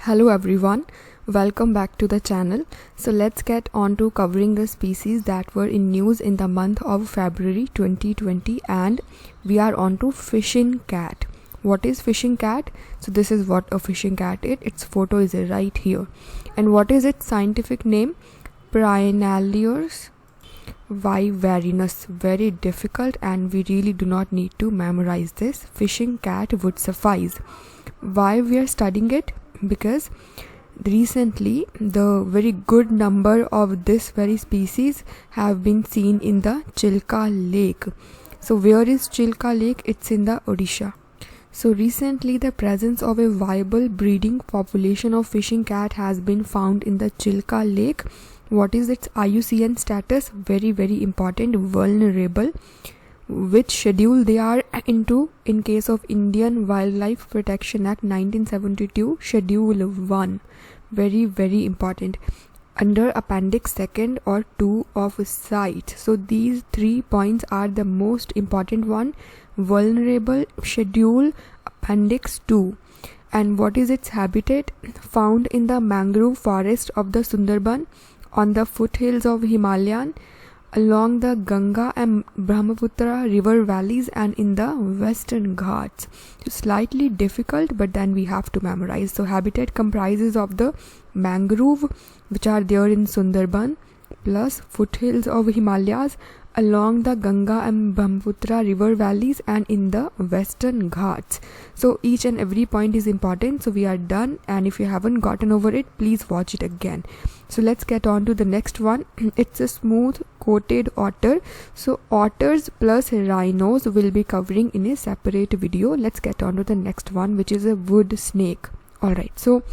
Hello everyone, welcome back to the channel. So let's get on to covering the species that were in news in the month of February 2020, and we are on to fishing cat. What is fishing cat? So this is what a fishing cat is. Its photo is right here. And what is its scientific name? Prynalius vivarinus. Very difficult and we really do not need to memorize this. Fishing cat would suffice. Why we are studying it? Because recently the very good number of this very species have been seen in the Chilka Lake. So where is Chilka Lake? It's in the Odisha. So recently the presence of a viable breeding population of fishing cat has been found in the Chilka Lake. What is its IUCN status? Very important, vulnerable. Which schedule they are into? In case of Indian Wildlife Protection Act 1972, Schedule 1. Very important. Under Appendix 2 or 2 of CITE. So these 3 points are the most important one. Vulnerable, Schedule, Appendix 2. And what is its habitat? Found in the mangrove forest of the Sundarban, on the foothills of Himalayan, along the Ganga and Brahmaputra river valleys, and in the Western Ghats. Slightly difficult, but then we have to memorize. So habitat comprises of the mangrove, which are there in Sundarban, plus foothills of Himalayas, along the Ganga and Brahmaputra river valleys, and in the Western Ghats. So each and every point is important. So we are done, and if you haven't gotten over it, please watch it again. So let's get on to the next one. It's a smooth coated otter. So otters plus rhinos will be covering in a separate video. Let's get on to the next one, which is a wood snake. Alright, so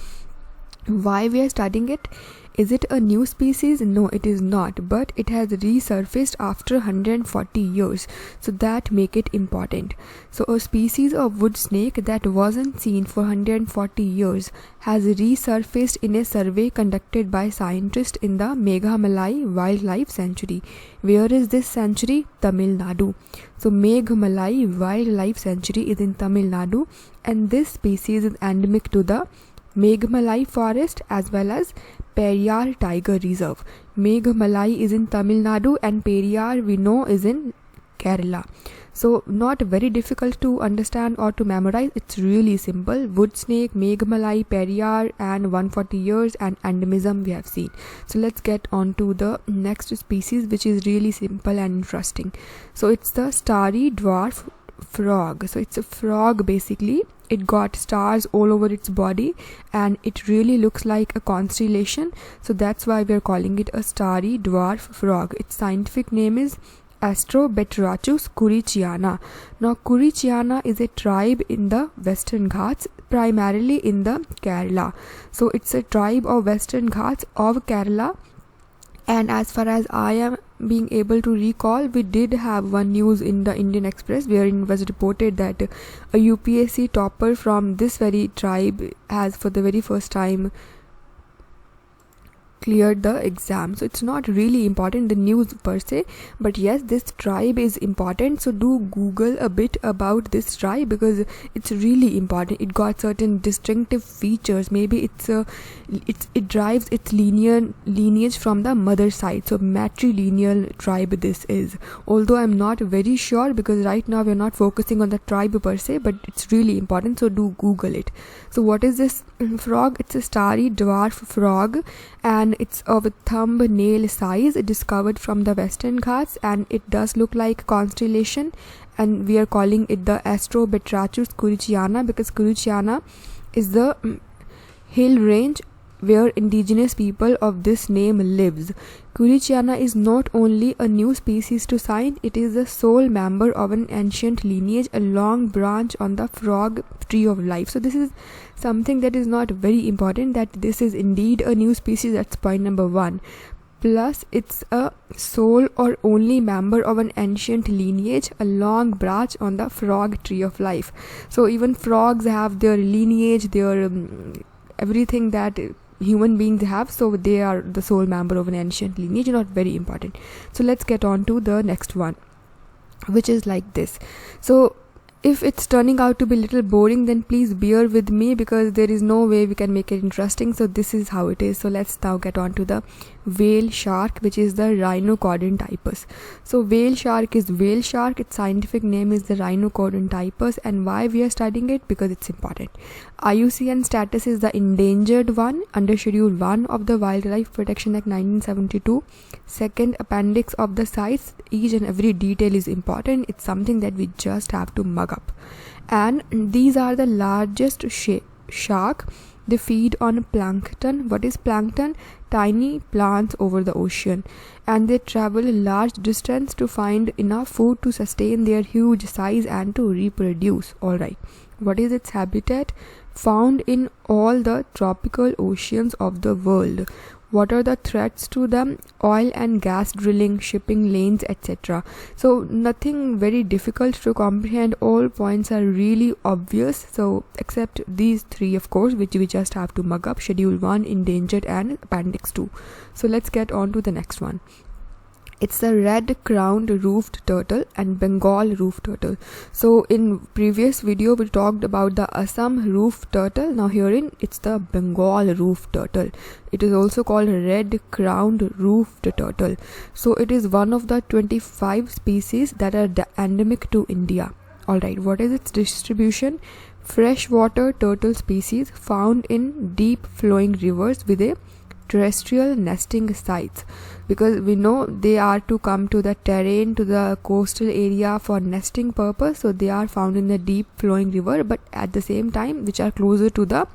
why we are studying it? Is it a new species? No, it is not, but it has resurfaced after 140 years, so that make it important. So a species of wood snake that wasn't seen for 140 years has resurfaced in a survey conducted by scientists in the Meghamalai Wildlife Sanctuary. Where is this sanctuary? Tamil Nadu. So Meghamalai Wildlife Sanctuary is in Tamil Nadu, and this species is endemic to the Meghamalai forest as well as Periyar Tiger Reserve. Meghamalai is in Tamil Nadu and Periyar we know is in Kerala. So not very difficult to understand or to memorize. It's really simple. Wood snake, Meghamalai, Periyar, and 140 years and endemism we have seen. So let's get on to the next species, which is really simple and interesting. So it's the starry dwarf frog. So it's a frog basically. It got stars all over its body and it really looks like a constellation. So that's why we're calling it a starry dwarf frog. Its scientific name is Astrobetrachus couriceiana. Now couriceiana is a tribe in the Western Ghats, primarily in the Kerala. So it's a tribe of Western Ghats of Kerala. And as far as I am being able to recall, we did have one news in the Indian Express wherein was reported that a UPSC topper from this very tribe has for the very first time cleared the exam. So it's not really important, the news per se, but yes, this tribe is important. So do Google a bit about this tribe because it's really important. It got certain distinctive features. Maybe it drives its lineage from the mother side. So matrilineal tribe this is. Although I'm not very sure because right now we're not focusing on the tribe per se, but it's really important. So do Google it. So what is this frog? It's a starry dwarf frog, and it's of a thumbnail size, discovered from the Western Ghats, and it does look like constellation, and we are calling it the Astrobetrachus couriceiana because couriceiana is the hill range where indigenous people of this name lives. Couriceiana is not only a new species to science, it is the sole member of an ancient lineage, a long branch on the frog tree of life. So this is something that is not very important, that this is indeed a new species. That's point number 1. Plus it's a sole or only member of an ancient lineage, a long branch on the frog tree of life. So even frogs have their lineage, their everything that human beings have, so they are the sole member of an ancient lineage. Not very important. So let's get on to the next one, which is like this. So If it's turning out to be a little boring, then please bear with me, because there is no way we can make it interesting. So this is how it is. So let's now get on to the whale shark, which is the Rhinocodon typus. So whale shark is whale shark. Its scientific name is the Rhinocodon typus. And why we are studying it? Because it's important. IUCN status is the endangered one under Schedule 1 of the Wildlife Protection Act 1972. Second appendix of the sites, each and every detail is important. It's something that we just have to mug up. And these are the largest shark. They feed on plankton. What is plankton? Tiny plants over the ocean. And they travel a large distance to find enough food to sustain their huge size and to reproduce. Alright. What is its habitat? Found in all the tropical oceans of the world. What are the threats to them? Oil and gas drilling, shipping lanes, etc. So nothing very difficult to comprehend. All points are really obvious. So except these three, of course, which we just have to mug up: Schedule 1, endangered, and Appendix 2. So let's get on to the next one. It's the red-crowned roofed turtle and Bengal roofed turtle. So in previous video we talked about the Assam roofed turtle. Now herein it's the Bengal roofed turtle. It is also called red-crowned roofed turtle. So it is one of the 25 species that are endemic to India. Alright, what is its distribution? Freshwater turtle species found in deep flowing rivers with a terrestrial nesting sites, because we know they are to come to the terrain, to the coastal area for nesting purpose. So they are found in the deep flowing river, but at the same time which are closer to the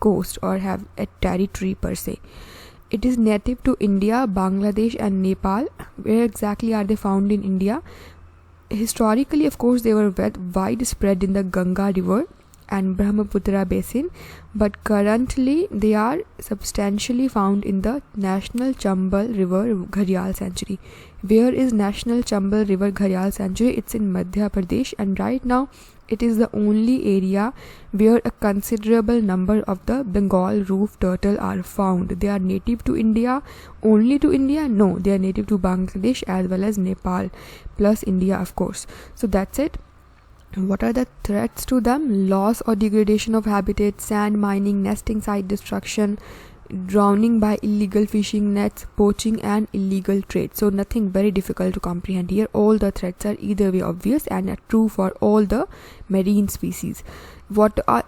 coast or have a territory per se. It is native to India, Bangladesh and Nepal. Where exactly are they found in India? Historically, of course, they were widespread in the Ganga river and Brahmaputra basin, but currently they are substantially found in the National Chambal River Gharial Sanctuary. Where is National Chambal River Gharial Sanctuary? It's in Madhya Pradesh, and right now it is the only area where a considerable number of the Bengal roof turtle are found. They are native to India, only to India? No, they are native to Bangladesh as well as Nepal, plus India, of course. So that's it. What are the threats to them? Loss or degradation of habitat, sand mining, nesting site destruction, drowning by illegal fishing nets, poaching and illegal trade. So nothing very difficult to comprehend here. All the threats are either way obvious and are true for all the marine species. What are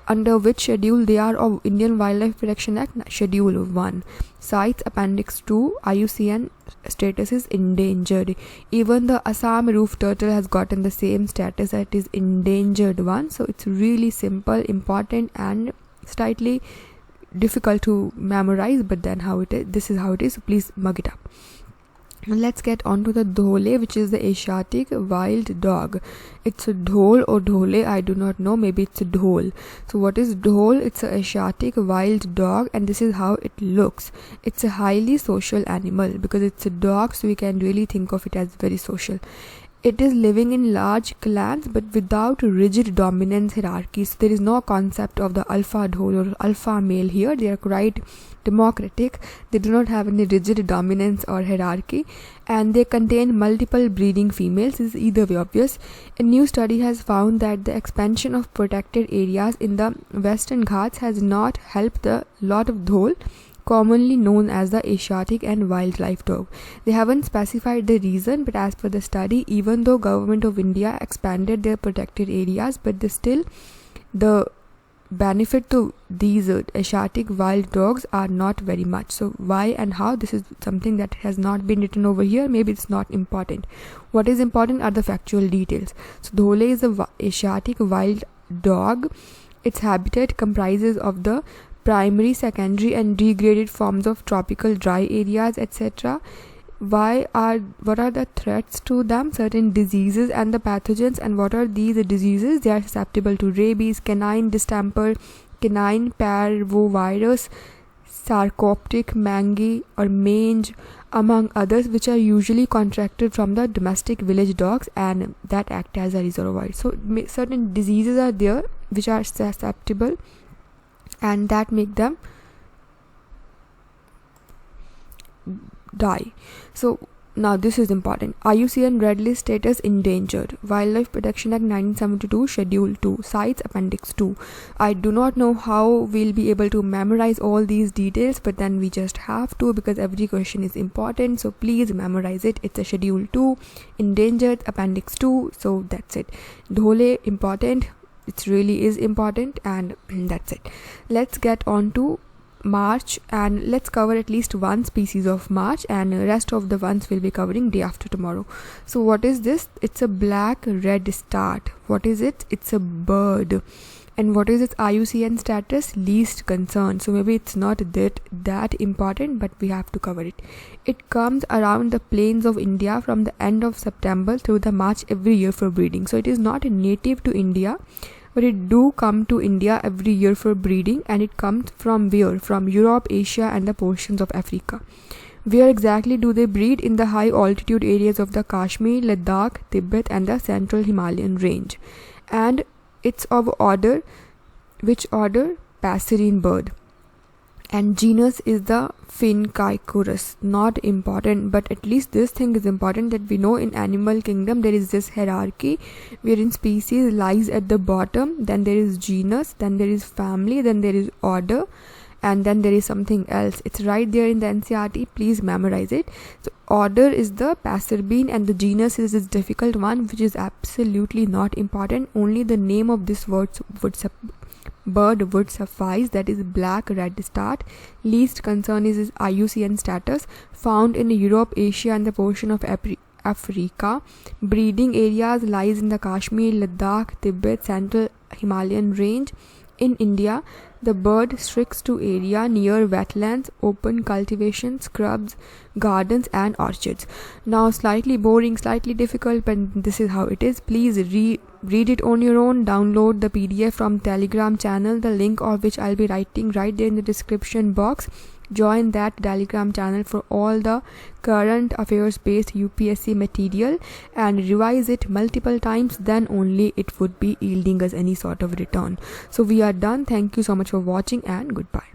under which schedule they are of Indian Wildlife Protection Act? Schedule 1. Sites Appendix 2. IUCN status is endangered. Even the Assam roof turtle has gotten the same status, that is endangered one. So it's really simple, important and slightly difficult to memorize, but then how it is, this is how it is. So please mug it up. Let's get on to the dhole, which is the Asiatic wild dog. It's a dhole or dhole, I do not know, maybe it's a dhole. So what is dhole? It's an Asiatic wild dog, and this is how it looks. It's a highly social animal because it's a dog, so we can really think of it as very social. It is living in large clans but without rigid dominance hierarchy. So there is no concept of the alpha dhole or alpha male here. They are quite democratic. They do not have any rigid dominance or hierarchy, and they contain multiple breeding females. This is either way obvious. A new study has found that the expansion of protected areas in the Western Ghats has not helped the lot of dhole, commonly known as the Asiatic and wildlife dog. They haven't specified the reason, but as per the study, even though Government of India expanded their protected areas, but the benefit to these Asiatic wild dogs are not very much. So why and how, this is something that has not been written over here. Maybe it's not important. What is important are the factual details. So dhole is a Asiatic wild dog. Its habitat comprises of the primary, secondary and degraded forms of tropical dry areas, etc. What are the threats to them? Certain diseases and the pathogens. And what are these diseases? They are susceptible to rabies, canine distemper, canine parvovirus, sarcoptic mange or mange, among others, which are usually contracted from the domestic village dogs and that act as a reservoir. So certain diseases are there which are susceptible and that make them die. So Now this is important. IUCN Red List status endangered. Wildlife Protection Act 1972 Schedule 2 Sites Appendix 2. I do not know how we'll be able to memorize all these details, but then we just have to, because every question is important. So please memorize it. It's a Schedule 2, endangered, Appendix 2. So that's it. Dhole, important. It really is important, and that's it. Let's get on to March, and let's cover at least one species of March, and the rest of the ones we'll be covering day after tomorrow. So what is this? It's a black redstart. What is it? It's a bird. And what is its IUCN status? Least concern. So maybe it's not that important, but we have to cover it. It comes around the plains of India from the end of September through the March every year for breeding. So it is not native to India, but it do come to India every year for breeding, and it comes from where? From Europe, Asia, and the portions of Africa. Where exactly do they breed? In the high altitude areas of the Kashmir, Ladakh, Tibet, and the central Himalayan range. And it's of order, which order? Passerine bird. And genus is the Phincaicurus. Not important, but at least this thing is important, that we know in animal kingdom there is this hierarchy wherein species lies at the bottom, then there is genus, then there is family, then there is order, and then there is something else. It's right there in the NCERT. Please memorize it. So order is the Passerine, and the genus is this difficult one, which is absolutely not important. Only the name of this bird would suffice, that is black redstart. Least concern is its IUCN status, found in Europe, Asia, and the portion of Africa. Breeding areas lies in the Kashmir, Ladakh, Tibet, central Himalayan range. In India, the bird restricts to area near wetlands, open cultivation, scrubs, gardens, and orchards. Now slightly boring, slightly difficult, but this is how it is. Please read it on your own. Download the PDF from Telegram channel, the link of which I'll be writing right there in the description box. Join that Telegram channel for all the current affairs based UPSC material, and revise it multiple times, then only it would be yielding us any sort of return. So we are done. Thank you so much for watching, and goodbye.